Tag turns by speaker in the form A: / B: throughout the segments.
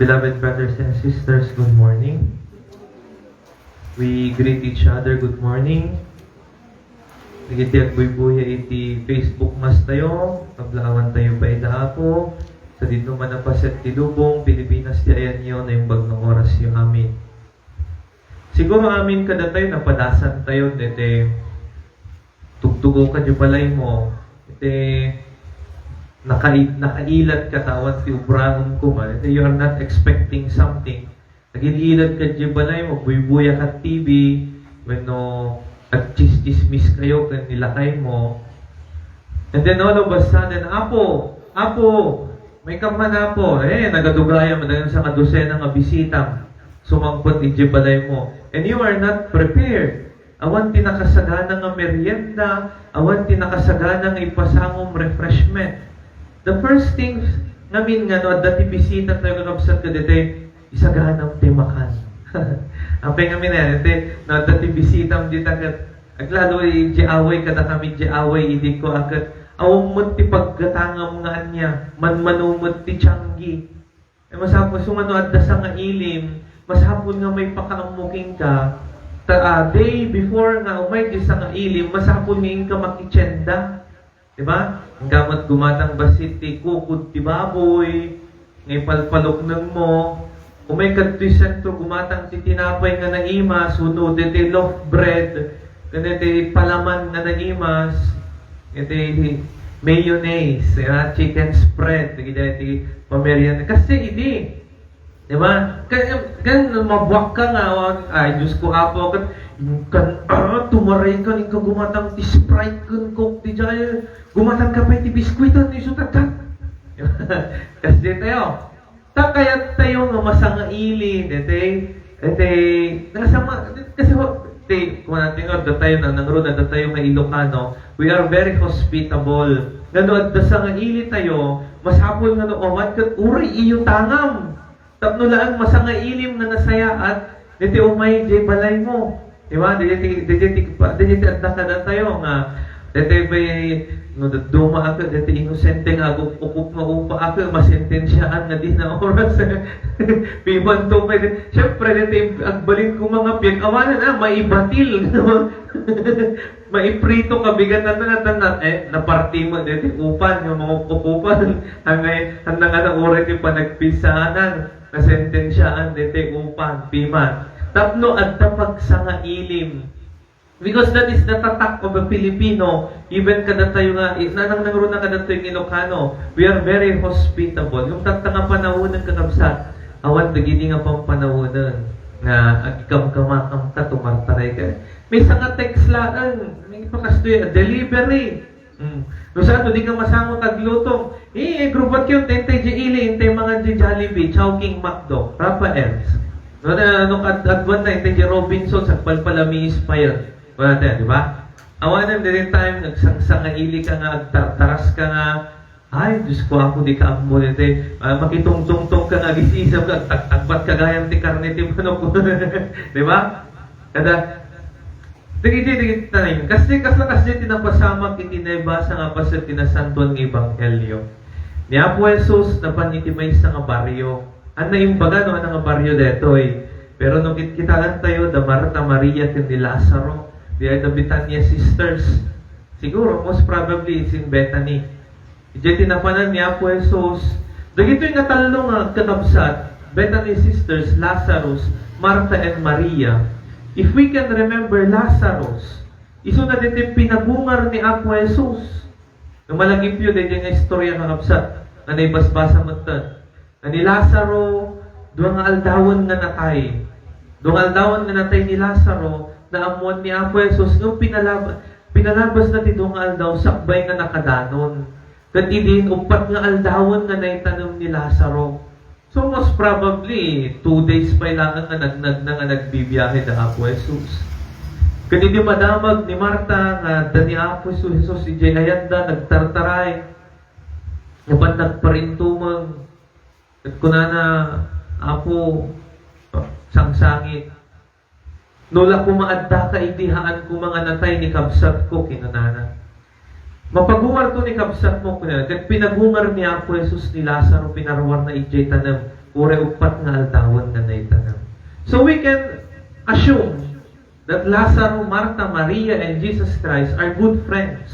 A: Beloved brothers and sisters, good morning. We greet each other, good morning. Nagiti agbuy-buya iti Facebook mas tayo, kablawan tayo pa idaapo. Sa dito man ang paset ti Dubong, Pilipinas ti ayan nyo na yung bagnong oras yung amin. Siguro amin kada tayo, napadasan tayo, dete tugtugo ka di balay mo, dete nakailat ka tawat ti ubrahon ko man, you are not expecting something. Nagililat ka di balay mo, buy-buya ka TV, when no, at chismis kayo, kan nilakay mo. And then all of a sudden, Apo, may kamana po. Nagadugaya mo na sa kadosena nga bisita. Sumangpot iti balay mo. And you are not prepared. Awan tinakasagana nga merienda, awan tinakasagana nga ipasangom refreshment. The first thing namin nga no, dati bisita tayo kakabsat ka dito, isaganang timakan. Apay kami na, no, dati bisita mo dito agad, aglalo di away kada kami di away, hindi ko agad, awang ti paggatangam nga anya, manmanumot ti tiyanggi. Masapon sumano at dasa nga ilim, masapon nga may pakaamuking ka, day before nga umay di sa nga ilim, masapon ngayon ka makichenda. Diba? Ang gamot gumatang basit ti kukod ti baboy, ngay palpalok ng mo, umay kadto'y sentro gumatang ti tinapay nga naimas, sunod ti loaf bread, ganiti palaman nga naimas, iti mayonnaise, chicken spread, iti pamerian. Kasi hindi. Diba? Kan mabuwak ka nga, ay Diyos ko apo, kan tumaray ka, ikaw gumatang ti Sprite, kan Coke, ti Jaya, gumatang ka pa ti biskuitan, ti sutatak. Kasi tayo, takayat tayo nga masangaili, nasama, kasi kung natin nga, tayo na, nangro na tayo nga Ilocano, we are very hospitable. Gano'n, da sa nga ili tayo, masapol nga nooman, kat uri iyo tangam. Tapno lang masanga ilim na nasaya at diti umay di balay mo. Diba? Diti at nakada tayo nga. Diti bay no duma ako diti inosente nga ukup nga upa ako masentensyaan nga di na oras. Piman to kay syempre diti agbalin ko mga piyag awanan maibatil. Maiprito ka bigat na naparti mo diti upan nga mga ukupan hangay nga na oras ti panagpisaanan. Nasentensyaan dete upan, piman. Tapno at tapag sa nga ilim. Because that is the tatak of a Filipino. Even kada tayo nga, nanangro na kada tayo Ilocano. We are very hospitable. Yung tatanga panahon ng kakabsat, awan dagini nga pang panahon nga agikam-kamakam ka, tumartaray ka. May nga text laan, may pakastoy, delivery. No saan to di ka masango taglutong. Grupat yung tentay di ili, intay mga di Jollibee, Chowking, McDo, Rafaels. No na nung adwan na intay di Robinson sa palpalami inspired. Wala tayo, di ba? Awanan din time nagsangsanga ili ka nga, taras ka nga. Ay, Diyos ko ako di ka amo dito. Makitong-tong-tong ka nga gisisam ka, tagbat ka gayang ti karne ti manok. Di ba? Kada Dikit tanim. Kasi tinapasamak itinebasa nga pa sa tinasantuan ng Ebanghelyo. Ni Apo Jesus na panitimay sa nga baryo. Ano yung baga no, nga baryo detoy. Pero nung kitalan tayo, da Marta, Maria, ni Lazaro, di ay da Betania sisters. Siguro, most probably, it's in Bethany. Ije tinapanan ni Apo Jesus. Dagito yung natalong nga katabsat, Bethany sisters, Lazarus, Marta, and Maria. If we can remember Lazarus, iso na dito pinagungar ni Apo Jesus. Nung malagip yun, dito yung istorya ng kapsat, na naibasbasa mo ito. Na ni Lazaro, doon nga aldawon nga natay. Doon aldawon nga natay ni Lazaro, na amuan ni Apo Jesus, nung pinalabas na dito nga aldaw, sakbay nga nakadanon. Kat idin, upat nga aldawon nga naitanong ni Lazaro. So most probably, 2 days pa ilangan nga nagbibiyahe na Apo Jesus. Kani di madamag ni Marta nga ni Apo Jesus si Jenayanda nagtartaray. Napan nagparintumang. At kunana Apo sangsangit. Nula ko maadda ka itihaan ko mga natay ni kabsat ko kinanana. Mapagungar to ni kabsat mo kuya. Kat pinagungar ni Apo Jesus ni Lazaro pinarwar na ijay tanam. ure upat nga altawan na naitanan. So we can assume that Lazaro, Martha, Maria, and Jesus Christ are good friends.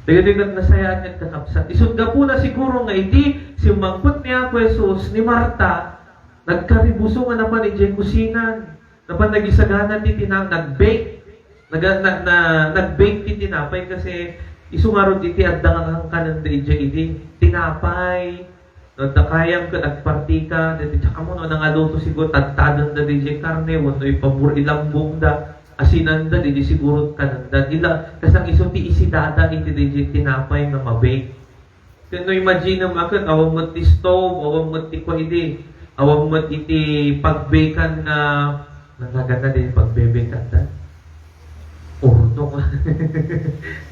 A: Tigat-tigat na sayaan at kakapsat. Isod ka po na siguro nga iti si mangkot niya po Jesus ni Marta, nagkaribuso nga naman iti kusinan, napan nagisagana ti tinang nag-bake, nag-bake ti tinapay kasi isumarod iti addang ang kanan da iti tinapay, no, kayang ka nagpartika, dati tsaka mo no, nangaluto siguro, tagtadan da di karne, wano ipabur ilambong da, asinan da, di siguro kanan da, kasang iso ti isidada iti di tinapay na mabake. Kano imagine mo akit, awang mo ti stove, awang mo ti kwa iti, awang mo iti pagbakan na, nagaganda din pagbebekan da. Urno ka.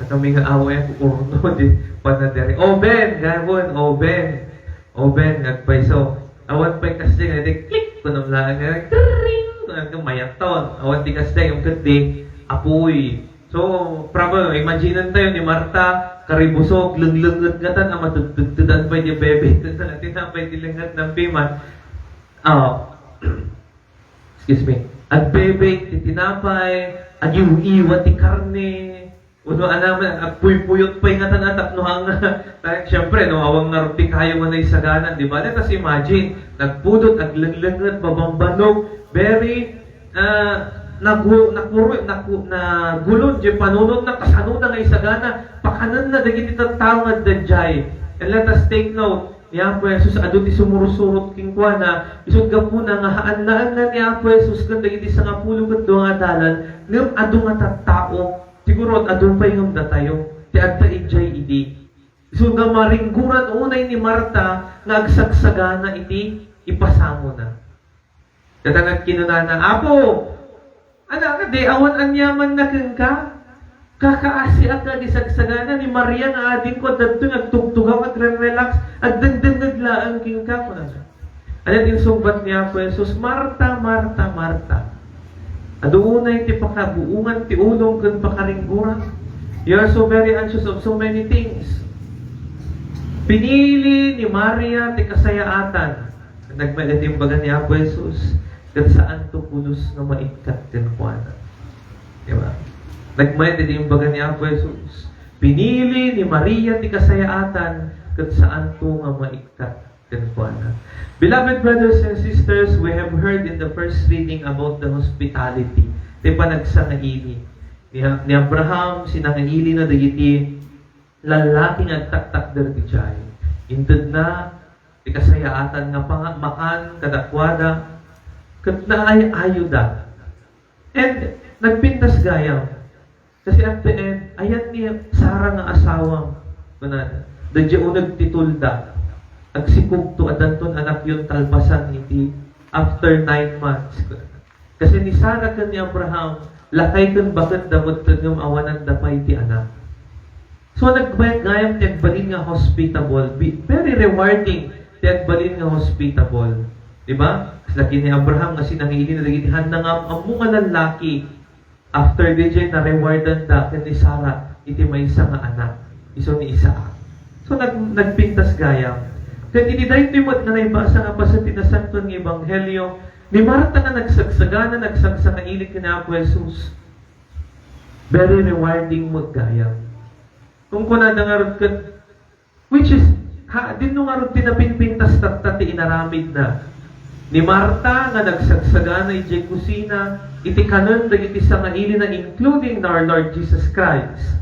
A: At kami nga away ako, urno din. Panadere. Oven! Gawon, oven. Oven, nagpaiso. Awan pa'y kasdeng, nadi, click! Panamlaan nga, kring! Kung mayaton. Awan di kasdeng, yung kati, apoy. So, probably, imagine tayo ni Marta, karibusog, lung-lungot nga tan, matutugtudan pa'y di bebe. Tinapay di lungot ng piman. Excuse me. At bebe, titinapay, at yung iwan ti karne, uno anaman, at puy-puyot pa yung atanatak no hang, siyempre, no, awang naruti kayo man ay saganan, di ba? Let us imagine, nagpudot, naglanglangat, babambanog, very, nagulon, di panunod na kasano na ngay sagana, pakanan na, dagiti tatawad da jay. And let us take note, ni Apo Jesus, ado ti sumurusurot king kwa na, isod ka po na nga haanlaan na ni Apo Jesus, kanda iti sa nga pulo kat doon nga dalan, ngam ado nga tattao, siguro ado pa yung tayo, ti adta ijay idi. Isod nga maringguran unay ni Marta, nga agsagsagana iti, ipasamo na. Katangat kinunana, Apo, anak, di awan anyaman na kang ka, kakaasi at nagisagsagana ni Maria nga ading ko dadto nagtugtugaw at relax at dagdagdaglaan king ka ko na. Alam din sumbat niya po Jesus, Marta, Marta, Marta. Adoonay ti pakabuungan ti ulong ken pakaringguran. You are so very anxious of so many things. Pinili ni Maria ti kasayaatan. Nagmalatimbagan ni Apo Jesus kat saan to pulos na maitkat din kuana. Diba? Nagmayat din yung baga ni Apo Jesus. Pinili ni Maria ti kasayaatan kat saan to nga maikkat kankuana. Beloved brothers and sisters, we have heard in the first reading about the hospitality. Ti panagsangaili. Ni Abraham, sinangaili na dagiti lalaking agtaktak derti jay. Inted na ti kasayaatan nga makan kadakwada kat na ay ayuda. And nagpintas gayam. Kasi at the end, ayan niya, Sarah nga asawang, manana, dadya unag titulda, agsikog to, adanton anak yung talpasan iti, after 9 months. Kasi ni Sarah kan ni Abraham, lakay kan bakit damot kan yung awanan dapay ti anak. So, nagbayag-gayam tiyagbalin nga hospitable, very rewarding tiyagbalin nga hospitable. Diba? Kasi laki ni Abraham, nga sinangili na nagitihan na nga, ang mga lalaki, after DJ na rewardan da ni Sarah, iti may isa nga anak, iso ni Isaac. So nagpintas gayam. Kaya iniday ito yung na naibasa nga pa sa tinasanto ng Ebanghelyo, ni Marta nga nagsagsagana, nagsagsanga ilig na Apo Jesus. Very rewarding mo gayam. Kung kuna nangarod ka, which is, din nung arod pinapinpintas tatati inaramid na. Ni Marta nga nagsagsagana iti kusina, iti kanon dagiti sangaili na including our Lord Jesus Christ.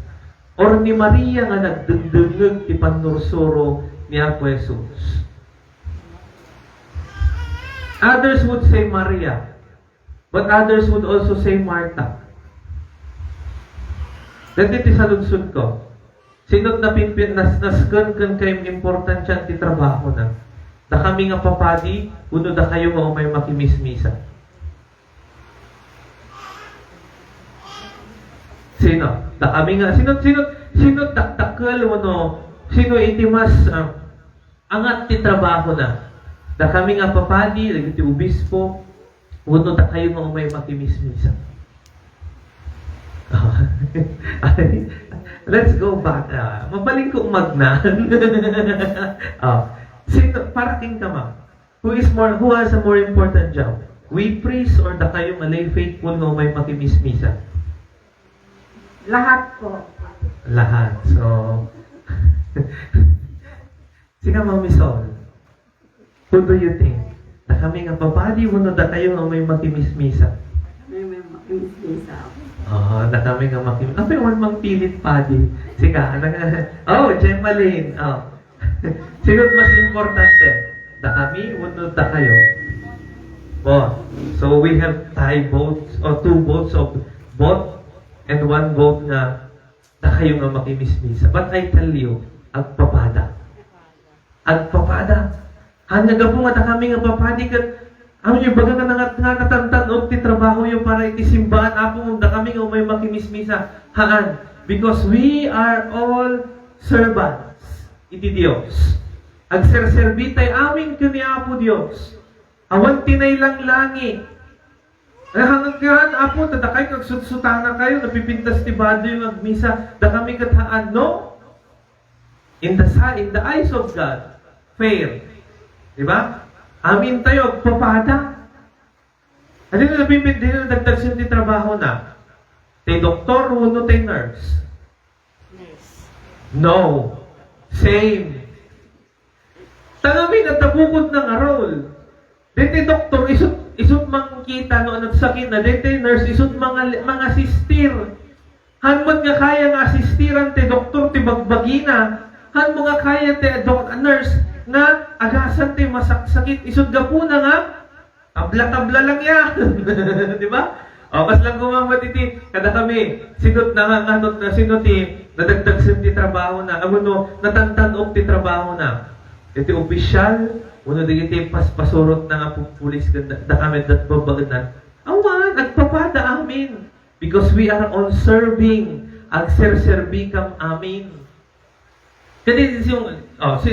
A: Or ni Maria nga nagdundungog ti panursuro ni Apo Jesus. Others would say Maria, but others would also say Martha. Dati sa lunsod ko, sinot na naskan kan kayong importansya ti trabaho na. Da kami nga papadi, uno da kayo nga may makimismisa. Sino? Da kami nga, sino taktakal, sino itimas, angat ti trabaho na. Da kami nga papadi, lagi ti ubispo, uno da kayo nga may makimismisa. Let's go back. Mabaling ko umagnan. Sino, parating ka ma. Who has a more important job? We priest or the kayong alay faithful no may makimismisa?
B: Lahat po.
A: Lahat. So, sige, Mami Sol. Who do you think? Na kami nga papadi mo no da kayo nga may makimismisa?
B: May makimismisa ako.
A: Na kami nga makimismisa. Apa yung mang pilit padi? Sige, Gemaline. Sino mas importante? Da kami, uno da kayo. So we have votes or 2 votes of vote and 1 vote nga da kayo nga makimismisa. But I tell you, agpapada. Agpapada. Hanaga po nga da kami nga papadi kat ang yung baga nga natantan o ti trabaho yung para itisimbahan apo da kami nga may makimismisa. Haan? Because we are all servants. Iti Dios. Agserserbitay amin kani apo Dios. Awan tinay lang langi. Hanggang apo, tadakay kagsutana kayo, napipintas tibado yung agmisa, da kami kathaan. No? In the eyes of God, fair. Diba? Amin tayo, papada. Ano na napipintas, din na dagdag siya di trabaho na? Tay doktor, uno tay nurse. No. Same. Tangamin at tabukod ng arol. Dito doktor, isut makikita no nagsakit na. Dito nurse, isut mga sistir. Hanmon nga kaya nga asistiran ti doktor ti bagbagina. Hanmon nga kaya ti nurse nga agasan ti masaksakit. Isut gapuna nga, tabla-tabla lang yan. Di ba? Kas lang gumamatiti. Kada kami, sinot na nadagdag ti trabaho na. Natantanog ti trabaho na. Iti opisyal, digiti pasurot na nga pulis da kami dat babaganan. Awan, nagpapada amin. Because we are all serving. Agserserbi kam amin. Kaya yung,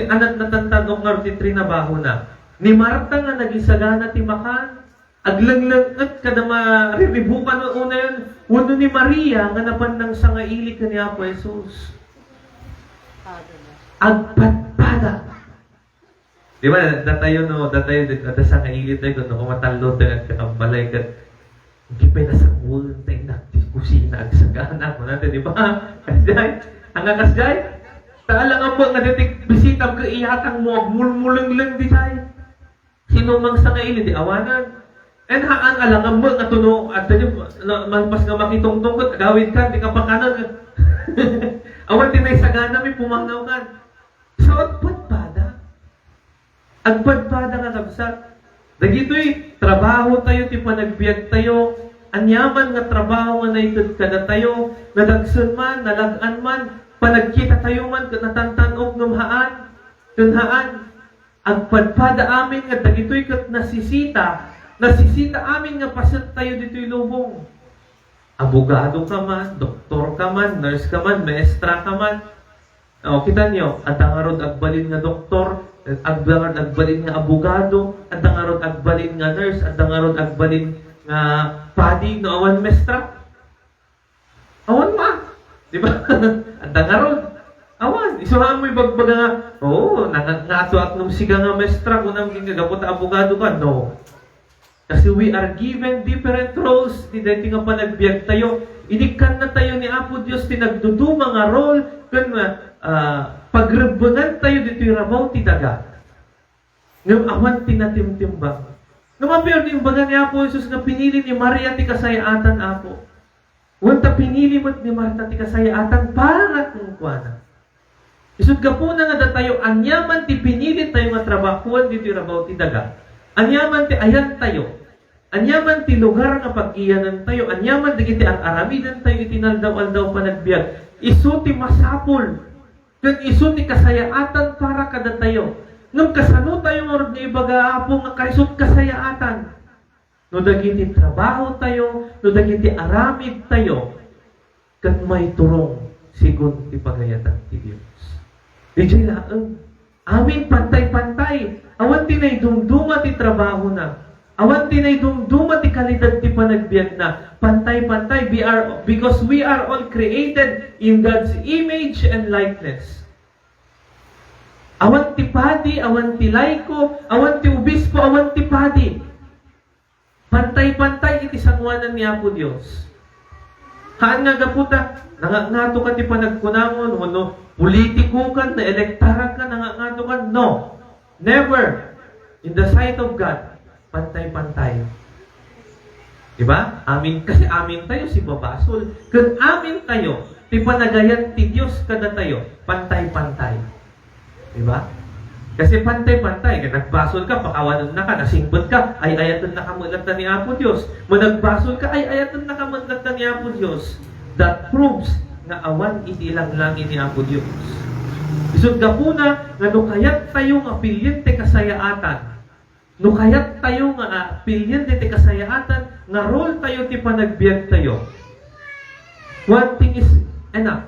A: anak natantanog nga ti trinabaho na. Ni Marta nga nagisagana ti makan. Aglanglang at kada mariribukan una yun. Uno ni Maria nga napandang sa nga ilig ka ni Apo Jesus. Agpadpada. Di ba, datayo sa kailit tayo, kung kumatalo tayo at kakambalay ka, hindi pa nasa ulo tayo na, kusina, agsagana ko natin, di ba? Kasjay, hanggang kasjay, taalang ang mga natitik, bisita ka ihatang mo, mulmulang lang di jay. Sinumang sa kailit, di awanan. And haan alang ang mga tuno, at malpas nga makitong-tong ka, gawin ka, di ka pa kanan. Awan tinay sagana, may pumangnaw ka. So, agpadpada. Agpadpada nga kabsat. Dagito'y trabaho tayo, ti panagbiag tayo, anyaman nga trabaho nga naitod ka na tayo, nadagsan man, nalagaan man, panagkita tayo man, natantanog numhaan, tunhaan, agpadpada amin nga dagito'y kat nasisita amin nga pasat tayo dito'y lubong. Abogado ka man, doktor ka man, nurse ka man, maestra ka man. Kita nyo, at ang arod agbalin nga doktor, agbalin nga abogado, at ang arod agbalin nga nurse, at ang arod agbalin nga padi, no awan mestra. Awan ma. Di ba? At ang arod. Awan. Isuhaan mo ibagbaga nga, ngato at numsiga nga mestra, kung nang gagapot na abogado ka. No. Kasi we are given different roles. Dito nga panagbiag tayo. Inikan na tayo ni Apo Diyos, tinagduduma nga role, kung pagrebangan tayo dito yung rabaw ti daga. Ngayon, awan tinatimtimbang. Namabiyor din baga ni Apo Jesus nga pinili ni Maria ti kasayaatan, Apo. Wanta pinili mo ni Marta ti kasayaatan, pangat ng kuwana. Isud ka po na nga tayo, anyaman ti pinili tayo nga trabahuan dito yung rabaw ti daga. Anyaman ti ayan tayo. Anyaman ti lugar nga pag-iyanan tayo. Anyaman ti iti at aramidan tayo iti naldaw-aldaw panagbiag. Isu ti masapol. Kung isu ti kasayaatan para kada tayo. Nung kasano tayo nga ibaga apo nga kaisut kasayaatan. No dagiti trabaho tayo, no dagiti aramid tayo. Kat may turong sigun ti pagayatan ti Dios. Di laeng. Amin pantay-pantay. Awan tinay dumduma ti trabaho na. Awan tinay dumduma ti kalidad ti panagbiag na. Pantay-pantay. Because we are all created in God's image and likeness. Awan ti padi, awan ti laiko, awan ti obispo, ti padi. Pantay-pantay iti sangwanan ni Apo Dios. Haan nga gaputa, nangangato ka ti panagkunamon, o no, politiko ka, na elektaran ka, nangangato ka. No. Never. In the sight of God, pantay-pantay. Diba? Amin. Kasi amin tayo si babasol. Kung amin tayo, ti panagayan ti Diyos kada tayo, pantay-pantay. Diba? Kasi pantay-pantay. Kung nagbasol ka, pakawanan na ka, nasingbot ka, ay ayatan na kamunlatan ni Apo Diyos. Kung nagbasol ka, ay ayatan na kamunlatan ni Apo Diyos. That proves na awan iti ilang langit ni Apo Diyos. Isod ka po na, nga no kayat tayo nga pilyente kasayaatan, no kayat tayo nga pilyente ti kasayaatan, nga role tayo ti panagbiag tayo. One thing is enough.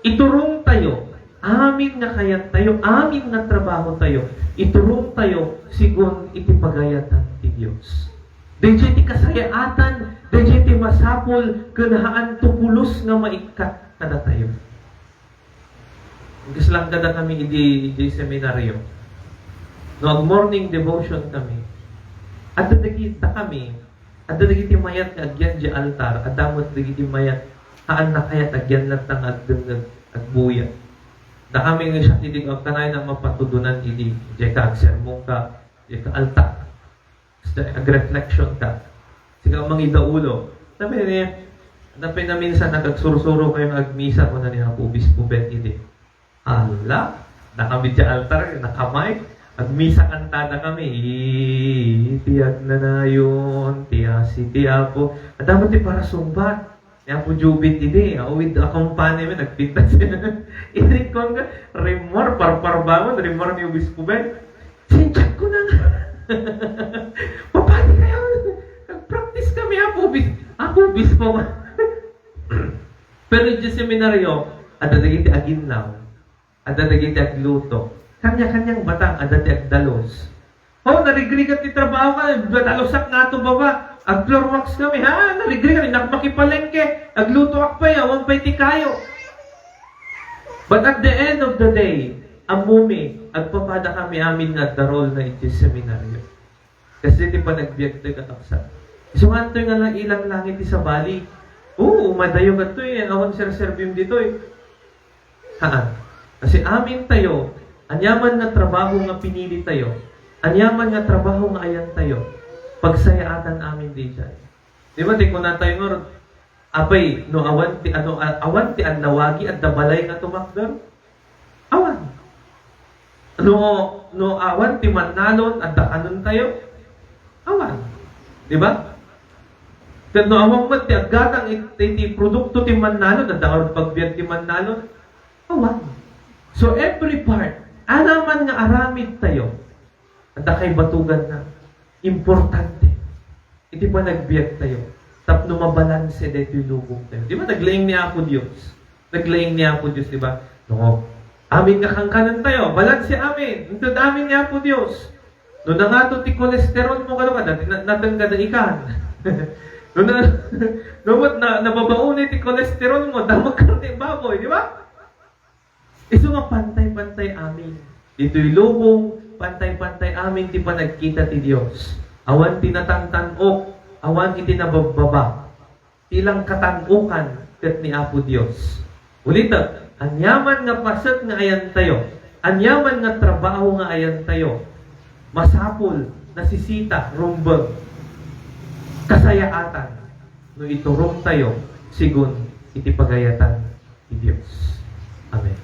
A: Iturong tayo, amin nga kayat tayo, amin nga trabaho tayo, iturong tayo, sigun iti pagayatan ti Diyos. Diyay ti kasayaatan, diyay ti masapol, kanahaan tupulos nga maikat kada tayo. Gusto lang kada kami iti seminaryo. No, ang morning devotion kami. At dadagita kami, at dadagiti mayat nga agyan di altar, at damot dadagiti mayat, haan na kayat agyan natang agbuyat. Da kami nga siya tidig ang kanay na mapatudunan iti di kagsermong ka, di ka altar. Ag-reflection ka. Sige ang mga idaulo. Sabi niya, napin na minsan nagagsursuro kayo agmisa ko na niya po bispo bet iti. Ala, nakami di altar, nakamay, agmisa kantada kami, tiyag na na yun, tiyasi, tiyapo. At dapat di para sumbat. Kaya po jubit iti, with accompaniment, nagpintas yun. Irit ko nga, remor, parparbangon, remor ni Obispo Ben. Sinchak ko na nga. Papati kayo. Nag-practice kami, ako Obispo. Pero yung seminaryo, adadagiti aginlaw, adadagiti agluto, kanya-kanyang batang, adadagiti agdalos. Oh, narigri ka ti trabaho ka, dalosak nga ito baba. Ag-floor wax kami, ha? Narigri kami, nakmakipalengke. Agluto akpay, awang pa'y ti kayo. But at the end of the day, amumi, agpapada kami amin nga darol na iti seminaryo. Kasi di pa nagbiag tayo kataksa. So nga ito nga lang ilang langit sa bali. Oo, madayo ka ito eh. Awan sir-servium dito eh. Haan? Kasi amin tayo, anyaman nga trabaho nga pinili tayo, anyaman nga trabaho nga ayan tayo, pagsayaatan amin di dyan. Di ba, di ko na tayo nga, apay, no awan ti anlawagi at dabalay nga tumakdar? Awan. No awan ti manalon at dakanon tayo? Awan. Di ba? Kaya no awan mo ti agatang iti produkto ti manalon at daon pagbiyan ti manalon? Awan. So every part, alaman nga aramid tayo at kay batugan na importante. Iti pa nagbiyak tayo. Tapno mabalanse dito yung lubong tayo. Di ba? Naglaing ni Apo Diyos. Naglaing ni Apo Diyos, di ba? No. Amin nga kangkanan tayo. Balanse amin. Ito amin ni Apo Diyos. No na nga to ti kolesterol mo ka dati natanggada ikan. Nababaunay ti kolesterol mo. Damag ka ti baboy. Di ba? Iso nga pantay-pantay amin. Dito yung lubong, pantay-pantay amin ti panagkita ti Diyos. Awan ti natangtanok, awan iti nabababa. Tilang katanukan ket ni Apo Diyos. Ulitat, anyaman nga pasat nga ayan tayo. Anyaman nga trabaho nga ayan tayo. Masapol, nasisita, rumbag. Kasayaatan. No iturong tayo, sigun iti pagayatan ti Diyos. Amen.